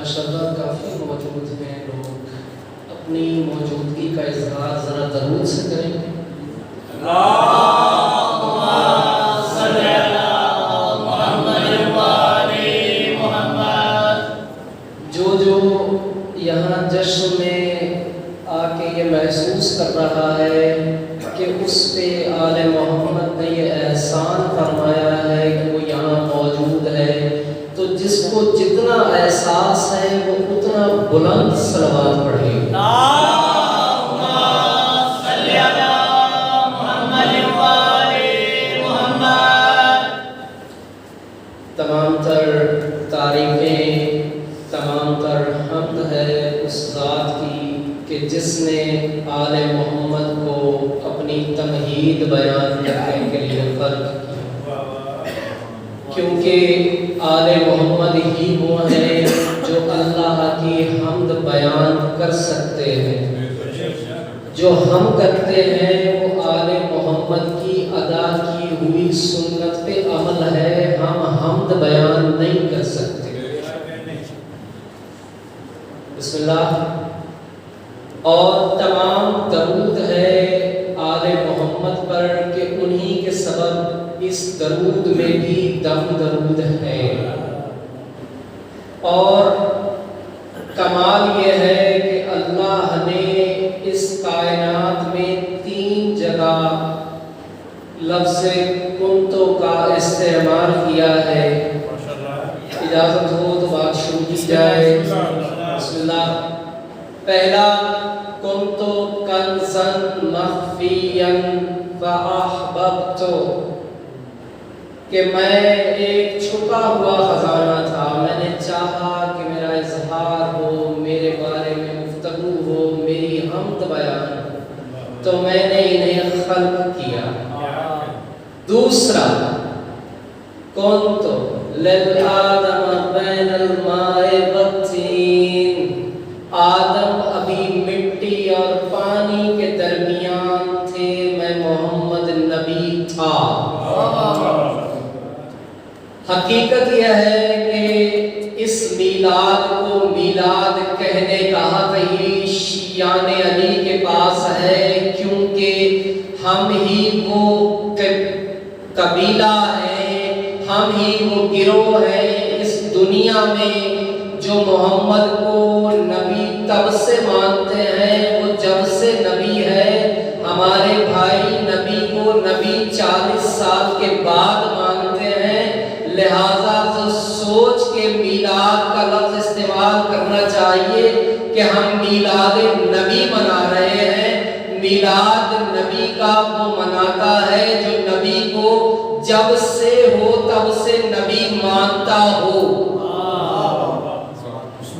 ماشاءاللہ کافی موجود ہیں لوگ، اپنی موجودگی کا اظہار ذرا درود سے کریں گے۔ اللہم صلی علی محمد وآل محمد۔ جو یہاں جشن میں آ کے یہ محسوس کر رہا ہے کہ اس پہ آل محمد نے یہ احسان فرمایا ہے کہ وہ یہاں موجود ہے، تو جس کو جتنا احساس ہے وہ اتنا بلند صلوات پڑھے۔ اللہم صلی علی محمد وآل محمد۔ تمام تر تعریفیں، تمام تر حمد ہے اس ذات کی کہ جس نے آل محمد کو اپنی تمہید بیان کرنے کے لیے خلق کیا، کیونکہ آل محمد ہی وہ ہیں جو اللہ کی حمد بیان کر سکتے ہیں۔ جو ہم کرتے ہیں وہ آل محمد کی ادا کی ہوئی سنت پہ عمل ہے، ہم حمد بیان نہیں کر سکتے۔ بسم اللہ۔ اور تمام درود ہے آل محمد پر کہ انہی کے سبب اس درود میں بھی دم درود ہے۔ اور کمال یہ ہے کہ اللہ نے اس کائنات میں 3 جگہ لفظ کنتو کا استعمال کیا ہے۔ اجازت ہو تو بات شروع کی جائے۔ بسم اللہ۔ پہلا، کنتو کنزن مخفین فاحببت، کہ میں ایک چھپا ہوا خزانہ تھا، میں نے چاہا کہ میرا اظہار ہو، میرے بارے میں گفتگو ہو، میری حمد بیان ہو، تو میں نے انہیں خلق کیا۔ دوسرا، کنتو للآدم بین الماء والطین، آدم ابھی مٹی اور پانی کے درمیان تھے، میں محمد نبی تھا۔ حقیقت یہ ہے کہ اس میلاد کو میلاد کہنے کا حق ہی شیعان علی کے پاس ہے، کیونکہ ہم ہی وہ قبیلہ ہیں، ہم ہی وہ گروہ ہیں اس دنیا میں جو محمد کو نبی تب سے مانتے ہیں، وہ جب سے نبی ہے۔ ہمارے بھائی نبی کو نبی 40 سال کے بعد مانتے ہیں، لہذا تو سوچ کے میلاد کا لفظ استعمال کرنا چاہیے کہ ہم میلاد نبی منا رہے ہیں۔ میلاد نبی کا وہ مناتا ہے جو نبی کو جب سے ہو تب سے نبی مانتا ہو۔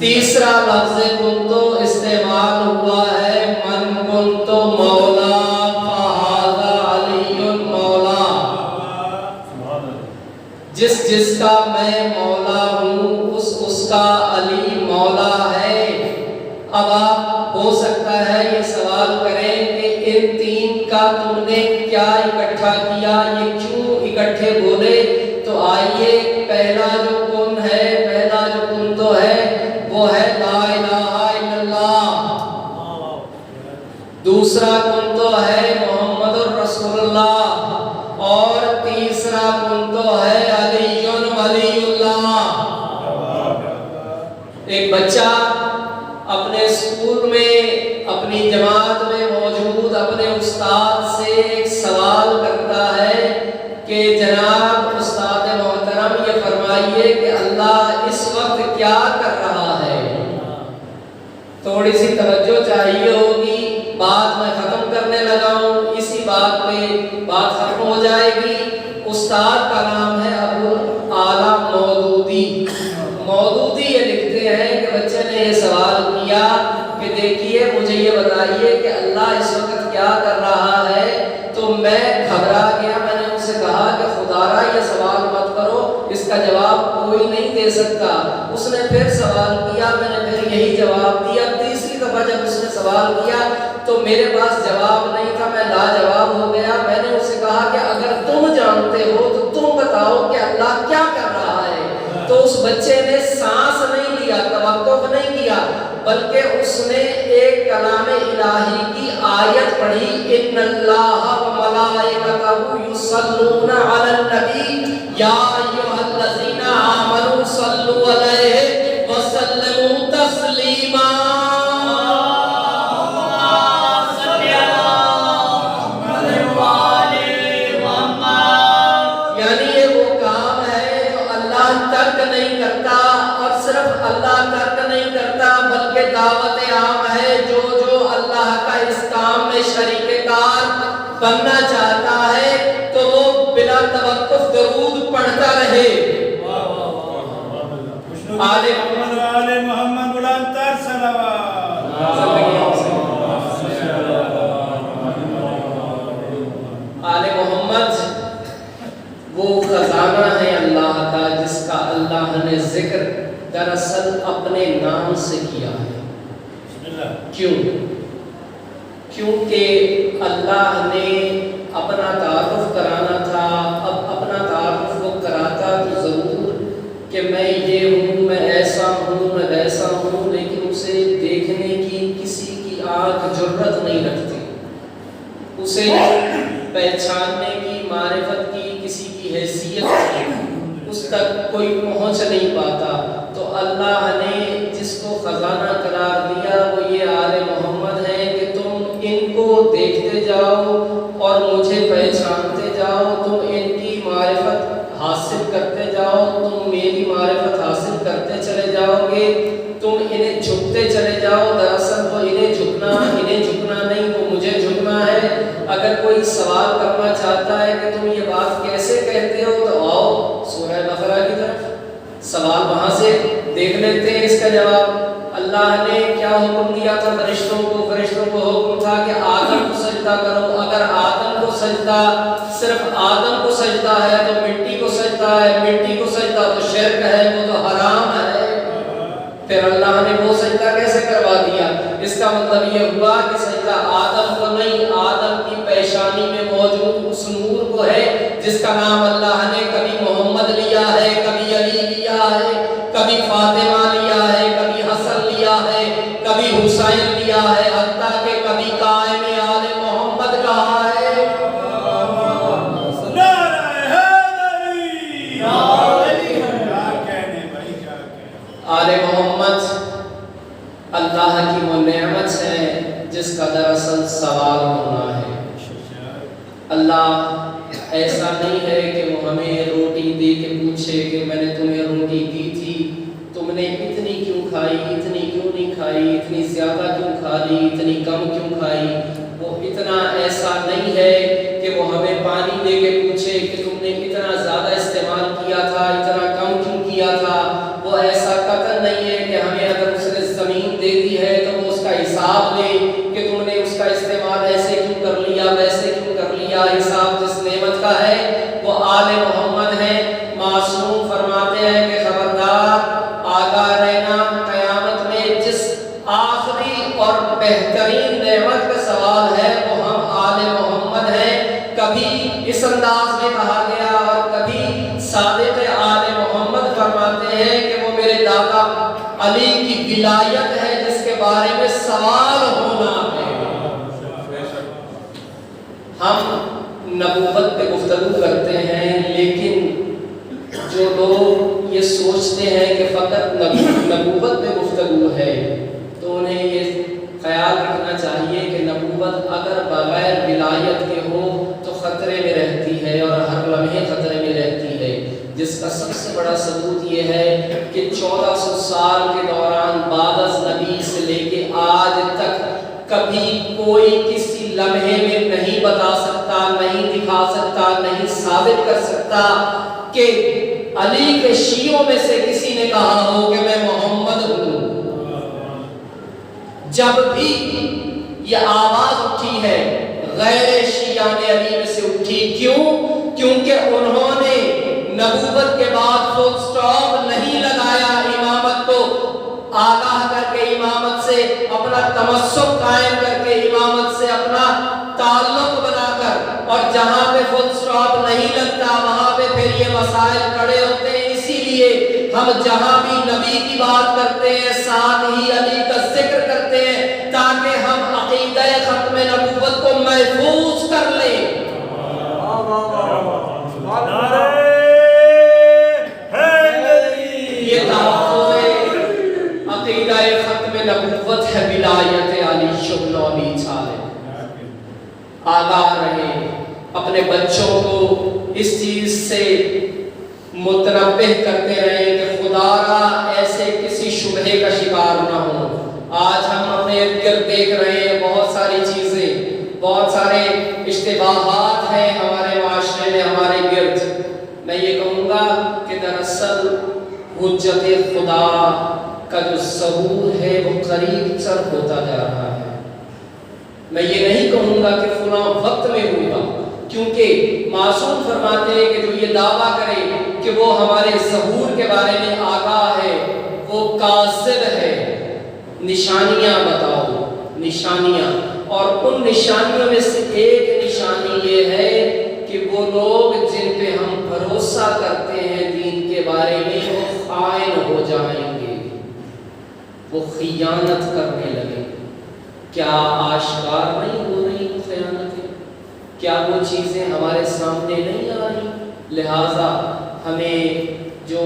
تیسرا لفظ کنتو استعمال ہوا ہے، من کنتو مولا فہذا علی مولا، جس کا میں مولا ہوں اس کا علی مولا ہے۔ اب آپ ہو سکتا ہے یہ سوال کریں کہ ان 3 کا تم نے کیا اکٹھا کیا، یہ کیوں اکٹھے بولے؟ تو آئیے، پہلا جو کن ہے، پہلا جو کن تو ہے وہ ہے لا الہ الا اللہ۔ دوسرا کن تو ہے محمد الرسول اللہ، اور تیسرا کن تو ہے علی ولی اللہ۔ ایک بچہ اپنے اسکول میں، اپنی جماعت میں موجود اپنے استاد سے ایک سوال کرتا ہے کہ جناب استاد محترم یہ فرمائیے کہ اللہ اس وقت کیا کر رہا ہے؟ تھوڑی سی توجہ چاہیے ہوگی، بات میں ختم کرنے لگا ہوں، اسی بات پہ بات ختم ہو جائے گی۔ استاد کا نام ہے ابو اعلیٰ مودودی۔ مودودی یہ لکھتے ہیں کہ بچے نے یہ سوال کیا کہ دیکھیے مجھے یہ بتائیے کہ اللہ اس وقت کیا کر رہا ہے؟ تو میں گھبرا گیا، میں نے ان سے کہا کہ خدا را یہ سوال مت کرو، اس کا جواب کوئی نہیں دے سکتا۔ اس نے پھر سوال کیا، میں نے پھر یہی جواب دیا۔ تیسری دفعہ جب اس نے سوال کیا تو میرے پاس جواب نہیں تھا، میں لاجواب ہو گیا۔ میں نے اسے کہا کہ اگر تم جانتے ہو تو تم بتاؤ کہ اللہ کیا کر رہا ہے؟ تو اس بچے نے سانس نہیں لیا، توقع توقف نہیں کیا، بلکہ اس نے ایک کلام الہی کی آیت پڑھی، ان اللہ و ملائکتہ یصلون علی النبی یا ایھا الذین آمنوا صلوا علیہ وسلموا تسلیما۔ یعنی یہ وہ کام ہے جو اللہ ترک نہیں کرتا، اور صرف اللہ ترک نہیں کرتا بلکہ دعوت عام ہے، جو اللہ کا اس کام میں شریک کار بننا چاہتا ہے تو وہ بلا توقف درود پڑھتا رہے۔ آل محمد بلند تر آل محمد وہ خزانہ ہے اللہ کا جس کا اللہ نے ذکر دراصل اپنے نام سے کیا ہے۔ کیوں؟ کیونکہ اللہ نے اپنا تعارف کرانا تھا، اب اپنا تعارف وہ کراتا تو ضرور کہ میں یہ ہوں، میں ایسا ہوں، میں ویسا ہوں، لیکن اسے دیکھنے کی کسی کی آنکھ جرأت نہیں رکھتی، اسے پہچاننے کی، معرفت کی کسی کی حیثیت اس تک کوئی پہنچ نہیں پاتا۔ تو اللہ نے جس کو خزانہ قرار دیا وہ یہ آل محمد ہے کہ تم ان کو دیکھتے جاؤ اور مجھے پہچانتے جاؤ، تم ان کی معرفت حاصل کرتے جاؤ، تم میری معرفت حاصل کرتے چلے جاؤ گے، تم انہیں جھکتے چلے جاؤ۔ دراصل وہ انہیں جھکنا نہیں، وہ مجھے جھکنا ہے۔ اگر کوئی سوال کرنا چاہتا ہے کہ تم یہ بات کیسے کہتے ہو تو آؤ سورہ بقرہ کی طرف، سوال وہاں سے دیکھ لیتے ہیں اس کا جواب۔ اللہ نے کیا حکم دیا تھا فرشتوں کو؟ فرشتوں کو حکم تھا کہ آدم کو سجدہ کرو۔ اگر آدم کو سجدہ، صرف آدم کو سجدہ ہے تو مٹی کو سجدہ ہے، مٹی کو سجدہ تو شرک ہے، وہ تو حرام ہے۔ پھر اللہ نے وہ سجدہ کیسے کروا دیا؟ اس کا مطلب یہ ہوا کہ سجدہ آدم کو نہیں، آدم کی پیشانی میں موجود اس نور کو ہے جس کا نام اللہ نے کبھی محمد لیا ہے، کبھی علی لیا ہے، کبھی فاطمہ لیا ہے، کبھی حسن لیا ہے، کبھی حسین لیا ہے، حتیٰ کہ کبھی قائم آل محمد کہا ہے۔ آل محمد اللہ کی وہ نعمت ہے جس کا دراصل سوال ہونا ہے۔ اللہ ایسا نہیں ہے کہ وہ ہمیں روٹی دے کے پوچھے کہ میں نے تمہیں روٹی دی تھی، تم نے اتنی کیوں کھائی، اتنی کیوں نہیں کھائی، اتنی زیادہ کیوں کھا لی، اتنی کم کیوں کھائی۔ وہ اتنا ایسا نہیں ہے کہ وہ ہمیں پانی دے کے پوچھے کہ تم نے اتنا زیادہ استعمال کیا تھا، اتنا کم کیوں کیا تھا۔ وہ ایسا قطعاً نہیں ہے کہ ہمیں اگر اس نے زمین دے دی ہے تو وہ اس کا حساب لے کہ تم نے اس کا استعمال ایسے کیوں کر لیا، ویسے کیوں کر لیا۔ حساب جس نعمت کا ہے وہ آل محمد ہے۔ معصوم فرماتے ہیں کہ خبردار آگاہ رہنا، قیامت میں جس آخری اور بہترین نعمت کا سوال ہے وہ ہم آل محمد ہیں۔ کبھی اس انداز میں کہا گیا اور کبھی صادق آل محمد فرماتے ہیں کہ وہ میرے دادا علی کی ولایت ہے جس کے بارے میں سوال ہونا ہے۔ ہم نبوت پہ گفتگو کرتے ہیں، لیکن جو لوگ یہ سوچتے ہیں کہ فقط نبوت پہ گفتگو ہے تو انہیں یہ خیال رکھنا چاہیے کہ نبوت اگر بغیر ولایت کے ہو تو خطرے میں رہتی ہے اور ہر لمحے خطرے میں رہتی ہے، جس کا سب سے بڑا ثبوت یہ ہے کہ 1400 سال کے دوران بعد از نبی سے لے کے آج تک کبھی کوئی کسی لمحے میں نہیں بتا سکتا، نہیں دکھا سکتا، نہیں ثابت کر سکتا کہ علی کے شیعوں میں سے کسی نے کہا ہو کہ میں محمد ہوں۔ جب بھی یہ آواز اٹھی ہے غیر شیعہ نے علی میں سے اٹھی، کیوں؟ کیونکہ انہوں نے نبوت کے بعد فل سٹاپ نہیں لگایا، امامت کو آگاہ کر کے، امامت سے اپنا تمسک قائم کر کے، امامت سے اپنا تعلق بنا کر، اور جہاں پہ فل سٹاپ نہیں لگتا وہاں پہ پھر یہ مسائل کھڑے ہوتے ہیں۔ اسی لیے ہم جہاں بھی نبی کی بات کرتے ہیں ساتھ ہی علی کا ذکر کرتے ہیں تاکہ ہم عقیدہ ختم نبوت کو محفوظ کر لیں۔ یہ تحفظ عقیدہ ختم نبوت ہے ولایت علی شبن علی طالب۔ آگاہ رہے، اپنے بچوں کو اس چیز سے متنبہ کرتے رہیں کہ خدا را ایسے کسی شبہے کا شکار نہ ہو۔ آج ہم اپنے ارد گرد دیکھ رہے ہیں بہت ساری چیزیں، بہت سارے اشتباہات ہیں ہمارے معاشرے میں، ہمارے گرد۔ میں یہ کہوں گا کہ دراصل حجت خدا کا جو ظہور ہے وہ قریب تر ہوتا جا رہا ہے۔ میں یہ نہیں کہوں گا کہ فلاں وقت میں ہوگا، کیونکہ معصوم فرماتے ہیں کہ جو یہ دعویٰ کرے کہ وہ ہمارے ظہور کے بارے میں آگاہ ہے وہ کاذب ہے۔ نشانیاں بتاؤ، نشانیاں، اور ان نشانیوں میں سے ایک نشانی یہ ہے کہ وہ لوگ جن پہ ہم بھروسہ کرتے ہیں دین کے بارے میں وہ خائن ہو جائیں گے، وہ خیانت کرنے لگے۔ کیا آشکار نہیں ہو رہی وہ خیانتیں؟ کیا وہ چیزیں ہمارے سامنے نہیں آ رہی؟ لہٰذا ہمیں جو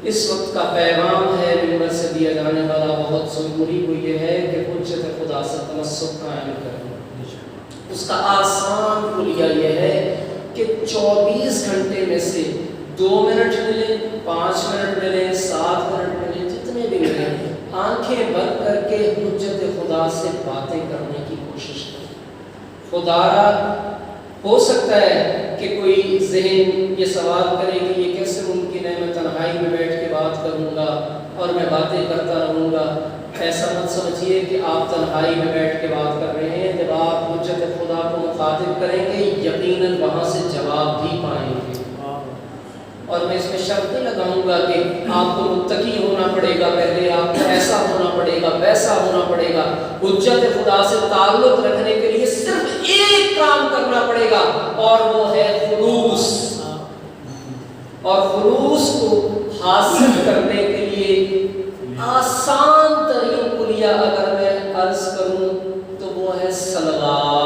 اس وقت کا پیغام ہے ممبر سے دیا جانے والا بہت ضروری وہ یہ ہے کہ حجت خدا سے تمسک قائم کریں۔ اس کا آسان حلیہ یہ ہے کہ 24 گھنٹے میں سے 2 منٹ ملیں، 5 منٹ ملیں، 7 منٹ ملیں، جتنے بھی ملیں، آنکھیں بند کر کے حجت خدا سے باتیں کرنے کی کوشش کریں۔ خدا ہو سکتا ہے کہ کوئی ذہن یہ سوال کرے کہ یہ کیسے ممکن ہے، میں تنہائی میں بیٹھ کے بات کروں گا اور میں باتیں کرتا رہوں گا۔ ایسا مت سمجھیے کہ آپ تنہائی میں بیٹھ کے بات کر رہے ہیں، جب آپ حجت خدا کو مخاطب کریں گے یقیناً وہاں سے جواب بھی پائیں گے۔ اور میں اس میں شرط نہیں لگاؤں گا کہ آپ کو متقی ہونا پڑے گا، پہلے آپ کو ایسا ہونا پڑے گا، ویسا ہونا پڑے گا۔ حجت خدا سے تعلق رکھنے کے لیے صرف ایک کام کرنا پڑے گا اور وہ ہے خلوص۔ اور خلوص کو حاصل کرنے کے لیے آسان ترین کلیہ اگر میں عرض کروں تو وہ ہے صلوات۔